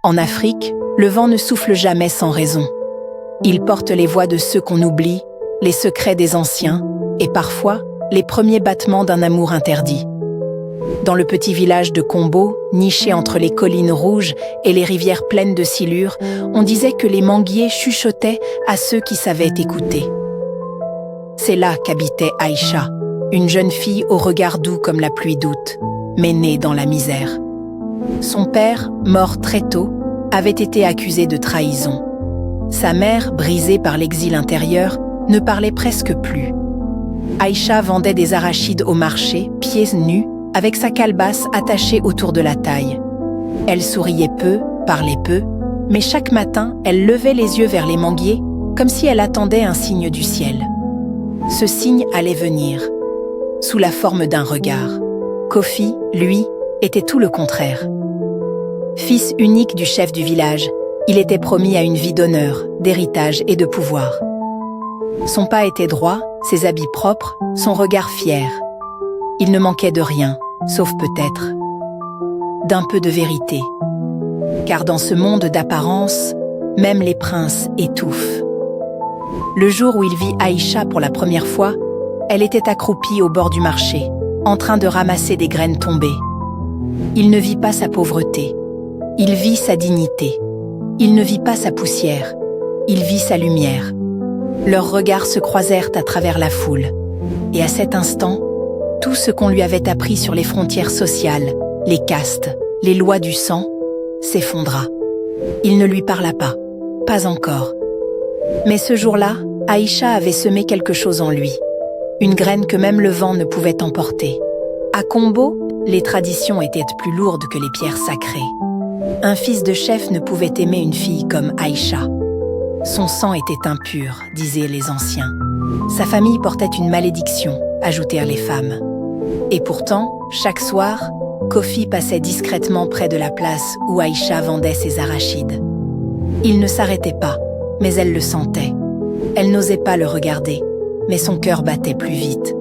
En Afrique, le vent ne souffle jamais sans raison. Il porte les voix de ceux qu'on oublie, les secrets des anciens et parfois les premiers battements d'un amour interdit. Dans le petit village de Kombo, niché entre les collines rouges et les rivières pleines de silures, on disait que les manguiers chuchotaient à ceux qui savaient écouter. C'est là qu'habitait Aïcha, une jeune fille au regard doux comme la pluie d'août, mais née dans la misère. Son père, mort très tôt, avait été accusé de trahison. Sa mère, brisée par l'exil intérieur, ne parlait presque plus. Aïcha vendait des arachides au marché, pieds nus, avec sa calebasse attachée autour de la taille. Elle souriait peu, parlait peu, mais chaque matin, elle levait les yeux vers les manguiers, comme si elle attendait un signe du ciel. Ce signe allait venir, sous la forme d'un regard. Kofi, lui, était tout le contraire. Fils unique du chef du village, il était promis à une vie d'honneur, d'héritage et de pouvoir. Son pas était droit, ses habits propres, son regard fier. Il ne manquait de rien, sauf peut-être d'un peu de vérité. Car dans ce monde d'apparence, même les princes étouffent. Le jour où il vit Aïcha pour la première fois, elle était accroupie au bord du marché, en train de ramasser des graines tombées. Il ne vit pas sa pauvreté, il vit sa dignité. Il ne vit pas sa poussière, il vit sa lumière. Leurs regards se croisèrent à travers la foule. Et à cet instant, tout ce qu'on lui avait appris sur les frontières sociales, les castes, les lois du sang, s'effondra. Il ne lui parla pas encore. Mais ce jour-là, Aïcha avait semé quelque chose en lui, une graine que même le vent ne pouvait emporter. À Kombo, les traditions étaient plus lourdes que les pierres sacrées. Un fils de chef ne pouvait aimer une fille comme Aïcha. Son sang était impur, disaient les anciens. Sa famille portait une malédiction, ajoutèrent les femmes. Et pourtant, chaque soir, Kofi passait discrètement près de la place où Aïcha vendait ses arachides. Il ne s'arrêtait pas, mais elle le sentait. Elle n'osait pas le regarder, mais son cœur battait plus vite.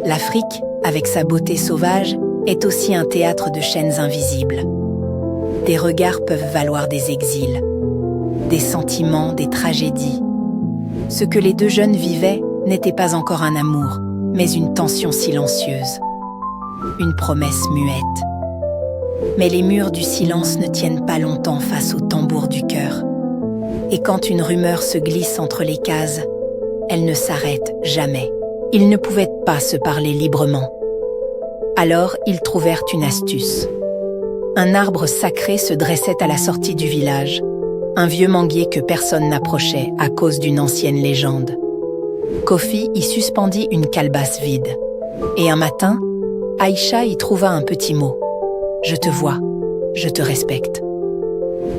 L'Afrique, avec sa beauté sauvage, est aussi un théâtre de chaînes invisibles. Des regards peuvent valoir des exils, des sentiments, des tragédies. Ce que les deux jeunes vivaient n'était pas encore un amour, mais une tension silencieuse, une promesse muette. Mais les murs du silence ne tiennent pas longtemps face au tambour du cœur. Et quand une rumeur se glisse entre les cases, elle ne s'arrête jamais. Ils ne pouvaient pas se parler librement. Alors, ils trouvèrent une astuce. Un arbre sacré se dressait à la sortie du village, un vieux manguier que personne n'approchait à cause d'une ancienne légende. Kofi y suspendit une calebasse vide. Et un matin, Aïcha y trouva un petit mot. « Je te vois, je te respecte ».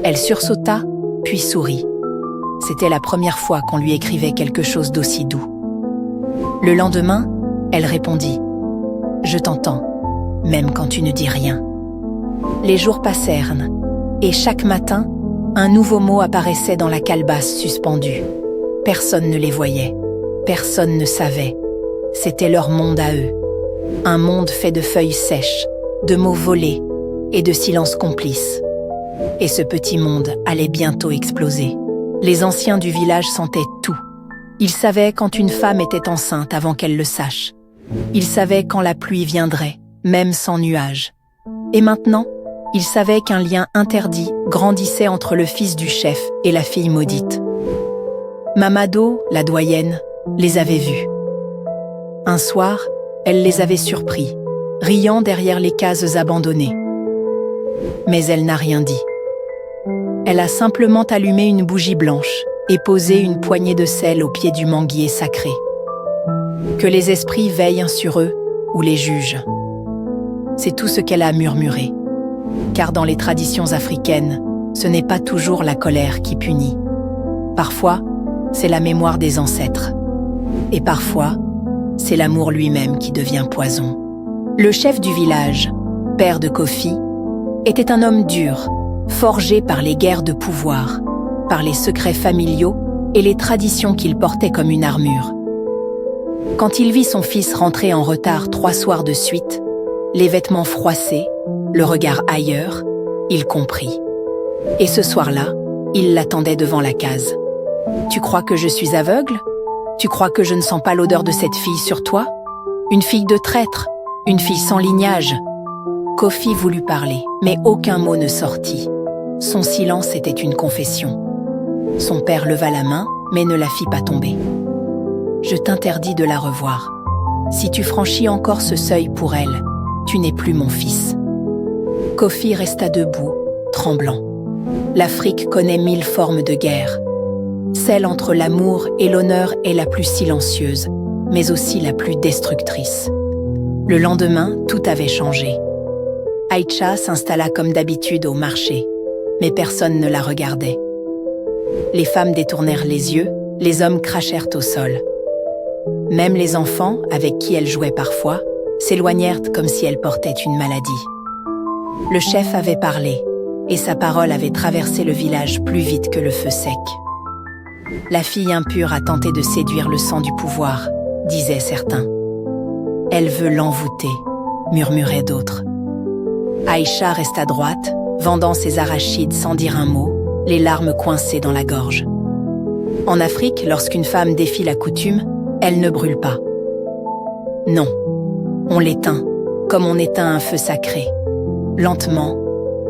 Elle sursauta, puis sourit. C'était la première fois qu'on lui écrivait quelque chose d'aussi doux. Le lendemain, elle répondit « Je t'entends, même quand tu ne dis rien ». Les jours passèrent, et chaque matin, un nouveau mot apparaissait dans la calebasse suspendue. Personne ne les voyait, personne ne savait. C'était leur monde à eux. Un monde fait de feuilles sèches, de mots volés et de silences complices. Et ce petit monde allait bientôt exploser. Les anciens du village sentaient tout. Ils savaient quand une femme était enceinte avant qu'elle le sache. Ils savaient quand la pluie viendrait, même sans nuages. Et maintenant, ils savaient qu'un lien interdit grandissait entre le fils du chef et la fille maudite. Mamado, la doyenne, les avait vus. Un soir, elle les avait surpris, riant derrière les cases abandonnées. Mais elle n'a rien dit. Elle a simplement allumé une bougie blanche et posé une poignée de sel au pied du manguier sacré. Que les esprits veillent sur eux ou les jugent. C'est tout ce qu'elle a murmuré. Car dans les traditions africaines, ce n'est pas toujours la colère qui punit. Parfois, c'est la mémoire des ancêtres. Et parfois, c'est l'amour lui-même qui devient poison. Le chef du village, père de Kofi, était un homme dur, forgé par les guerres de pouvoir, par les secrets familiaux et les traditions qu'il portait comme une armure. Quand il vit son fils rentrer en retard 3 soirs de suite, les vêtements froissés, le regard ailleurs, il comprit. Et ce soir-là, il l'attendait devant la case. « Tu crois que je suis aveugle? Tu crois que je ne sens pas l'odeur de cette fille sur toi? Une fille de traître, une fille sans lignage. » Kofi voulut parler, mais aucun mot ne sortit. Son silence était une confession. Son père leva la main, mais ne la fit pas tomber. « Je t'interdis de la revoir. Si tu franchis encore ce seuil pour elle, tu n'es plus mon fils. » Kofi resta debout, tremblant. L'Afrique connaît 1000 formes de guerre. Celle entre l'amour et l'honneur est la plus silencieuse, mais aussi la plus destructrice. Le lendemain, tout avait changé. Aïcha s'installa comme d'habitude au marché, mais personne ne la regardait. Les femmes détournèrent les yeux, les hommes crachèrent au sol. Même les enfants, avec qui elle jouait parfois, s'éloignèrent comme si elle portait une maladie. Le chef avait parlé, et sa parole avait traversé le village plus vite que le feu sec. La fille impure a tenté de séduire le sang du pouvoir, disaient certains. Elle veut l'envoûter, murmuraient d'autres. Aïcha resta droite, vendant ses arachides sans dire un mot, les larmes coincées dans la gorge. En Afrique, lorsqu'une femme défie la coutume, elle ne brûle pas. Non, on l'éteint, comme on éteint un feu sacré, lentement,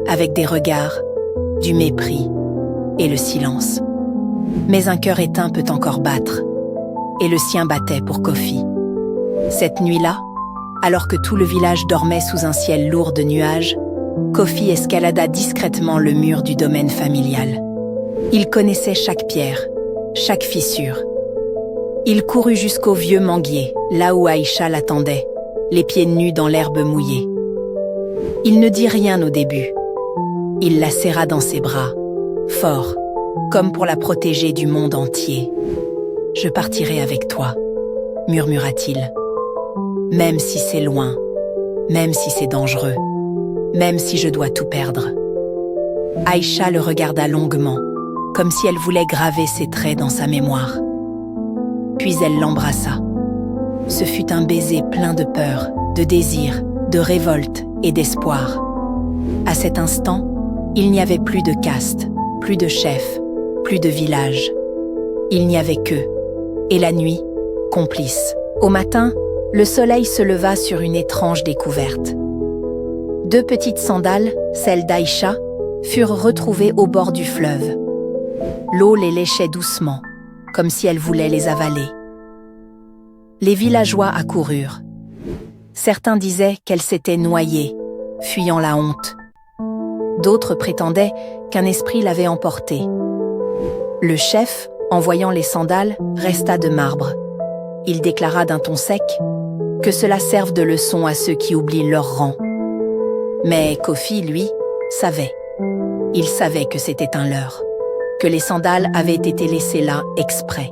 avec des regards, du mépris et le silence. Mais un cœur éteint peut encore battre, et le sien battait pour Kofi. Cette nuit-là, alors que tout le village dormait sous un ciel lourd de nuages, Kofi escalada discrètement le mur du domaine familial. Il connaissait chaque pierre, chaque fissure. Il courut jusqu'au vieux manguier, là où Aïcha l'attendait, les pieds nus dans l'herbe mouillée. Il ne dit rien au début. Il la serra dans ses bras, fort, comme pour la protéger du monde entier. « Je partirai avec toi », murmura-t-il. « Même si c'est loin, même si c'est dangereux, même si je dois tout perdre. » Aïcha le regarda longuement, comme si elle voulait graver ses traits dans sa mémoire. Puis elle l'embrassa. Ce fut un baiser plein de peur, de désir, de révolte et d'espoir. À cet instant, il n'y avait plus de caste, plus de chef, plus de village. Il n'y avait qu'eux. Et la nuit, complice. Au matin, le soleil se leva sur une étrange découverte. 2 petites sandales, celles d'Aïcha, furent retrouvées au bord du fleuve. L'eau les léchait doucement, comme si elle voulait les avaler. Les villageois accoururent. Certains disaient qu'elle s'était noyée, fuyant la honte. D'autres prétendaient qu'un esprit l'avait emportée. Le chef, en voyant les sandales, resta de marbre. Il déclara d'un ton sec que cela serve de leçon à ceux qui oublient leur rang. Mais Kofi, lui, savait. Il savait que c'était un leurre, que les sandales avaient été laissées là exprès.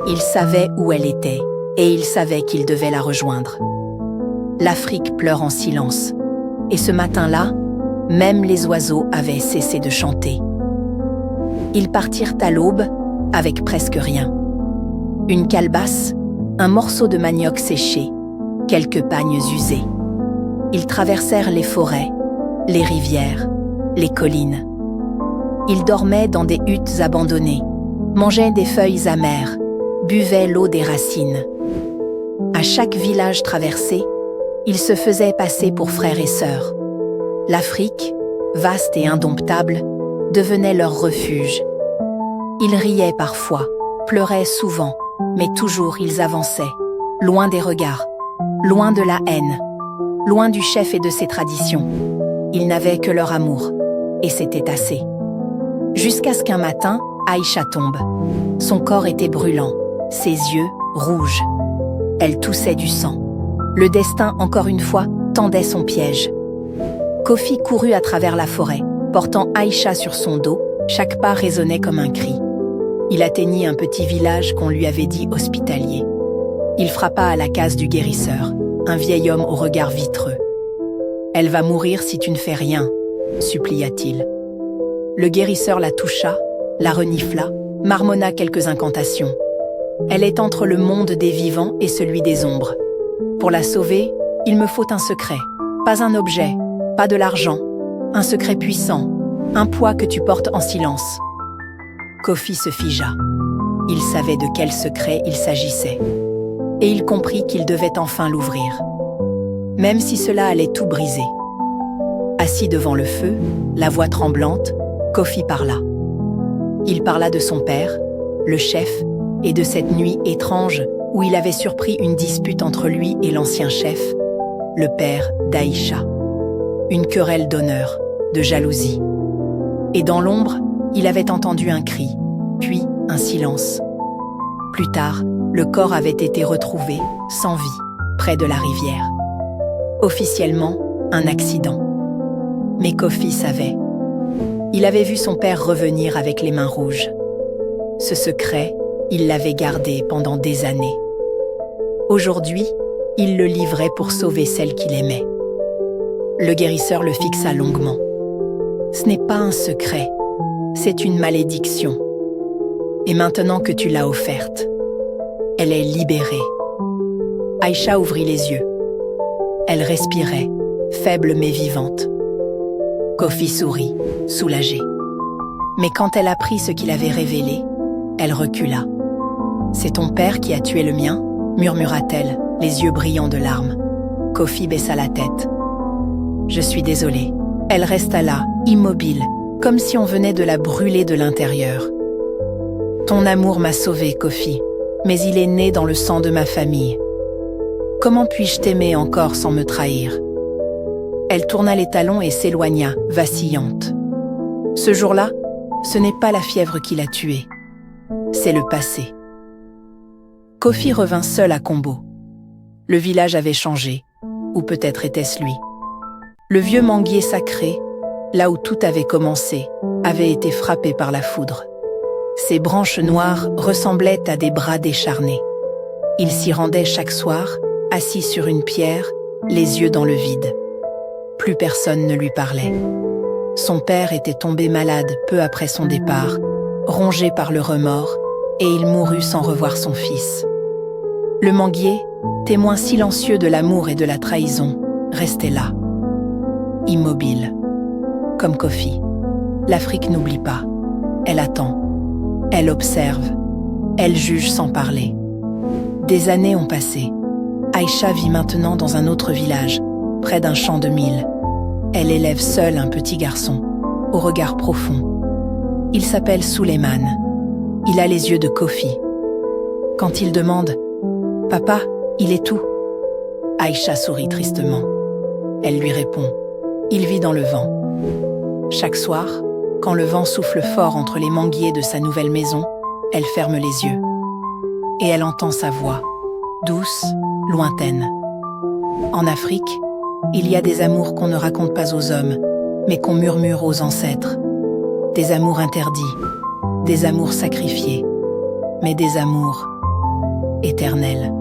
Il savait où elle était, et il savait qu'il devait la rejoindre. L'Afrique pleure en silence, et ce matin-là, même les oiseaux avaient cessé de chanter. Ils partirent à l'aube, avec presque rien. Une calebasse, un morceau de manioc séché, quelques pagnes usées. Ils traversèrent les forêts, les rivières, les collines. Ils dormaient dans des huttes abandonnées, mangeaient des feuilles amères, buvaient l'eau des racines. À chaque village traversé, ils se faisaient passer pour frères et sœurs. L'Afrique, vaste et indomptable, devenait leur refuge. Ils riaient parfois, pleuraient souvent, mais toujours ils avançaient, loin des regards, loin de la haine, loin du chef et de ses traditions. Ils n'avaient que leur amour, et c'était assez. Jusqu'à ce qu'un matin, Aïcha tombe. Son corps était brûlant, ses yeux rouges. Elle toussait du sang. Le destin, encore une fois, tendait son piège. Kofi courut à travers la forêt, portant Aïcha sur son dos, chaque pas résonnait comme un cri. Il atteignit un petit village qu'on lui avait dit hospitalier. Il frappa à la case du guérisseur, un vieil homme au regard vitreux. « Elle va mourir si tu ne fais rien », supplia-t-il. Le guérisseur la toucha, la renifla, marmonna quelques incantations. Elle est entre le monde des vivants et celui des ombres. Pour la sauver, il me faut un secret, pas un objet, pas de l'argent, un secret puissant, Un poids que tu portes en silence. Kofi se figea. Il savait de quel secret il s'agissait. Et il comprit qu'il devait enfin l'ouvrir. Même si cela allait tout briser. Assis devant le feu, la voix tremblante, Kofi parla. Il parla de son père, le chef, et de cette nuit étrange où il avait surpris une dispute entre lui et l'ancien chef, le père d'Aïcha. Une querelle d'honneur, de jalousie. Et dans l'ombre, il avait entendu un cri, puis un silence. Plus tard, le corps avait été retrouvé, sans vie, près de la rivière. Officiellement, un accident. Mais Kofi savait. Il avait vu son père revenir avec les mains rouges. Ce secret, il l'avait gardé pendant des années. Aujourd'hui, il le livrait pour sauver celle qu'il aimait. Le guérisseur le fixa longuement. Ce n'est pas un secret, c'est une malédiction. Et maintenant que tu l'as offerte, elle est libérée. Aïcha ouvrit les yeux. Elle respirait, faible mais vivante. Kofi sourit, soulagé. Mais quand elle apprit ce qu'il avait révélé, elle recula. « C'est ton père qui a tué le mien ?» murmura-t-elle, les yeux brillants de larmes. Kofi baissa la tête. « Je suis désolée. » Elle resta là, immobile, comme si on venait de la brûler de l'intérieur. « Ton amour m'a sauvée, Kofi, mais il est né dans le sang de ma famille. Comment puis-je t'aimer encore sans me trahir ?» Elle tourna les talons et s'éloigna, vacillante. Ce jour-là, ce n'est pas la fièvre qui l'a tuée. C'est le passé. Kofi revint seul à Kombo. Le village avait changé, ou peut-être était-ce lui. Le vieux manguier sacré, là où tout avait commencé, avait été frappé par la foudre. Ses branches noires ressemblaient à des bras décharnés. Il s'y rendait chaque soir, assis sur une pierre, les yeux dans le vide. Plus personne ne lui parlait. Son père était tombé malade peu après son départ, rongé par le remords, et il mourut sans revoir son fils. Le manguier, témoin silencieux de l'amour et de la trahison, restait là, immobile. Comme Kofi, l'Afrique n'oublie pas. Elle attend. Elle observe. Elle juge sans parler. Des années ont passé. Aïcha vit maintenant dans un autre village, près d'un champ de mil. Elle élève seule un petit garçon, au regard profond. Il s'appelle Souleymane. Il a les yeux de Kofi. Quand il demande « Papa, il est où ?» Aïcha sourit tristement. Elle lui répond « Il vit dans le vent. » Chaque soir, quand le vent souffle fort entre les manguiers de sa nouvelle maison, elle ferme les yeux. Et elle entend sa voix, douce, lointaine. En Afrique, il y a des amours qu'on ne raconte pas aux hommes, mais qu'on murmure aux ancêtres. Des amours interdits, des amours sacrifiés, mais des amours éternels.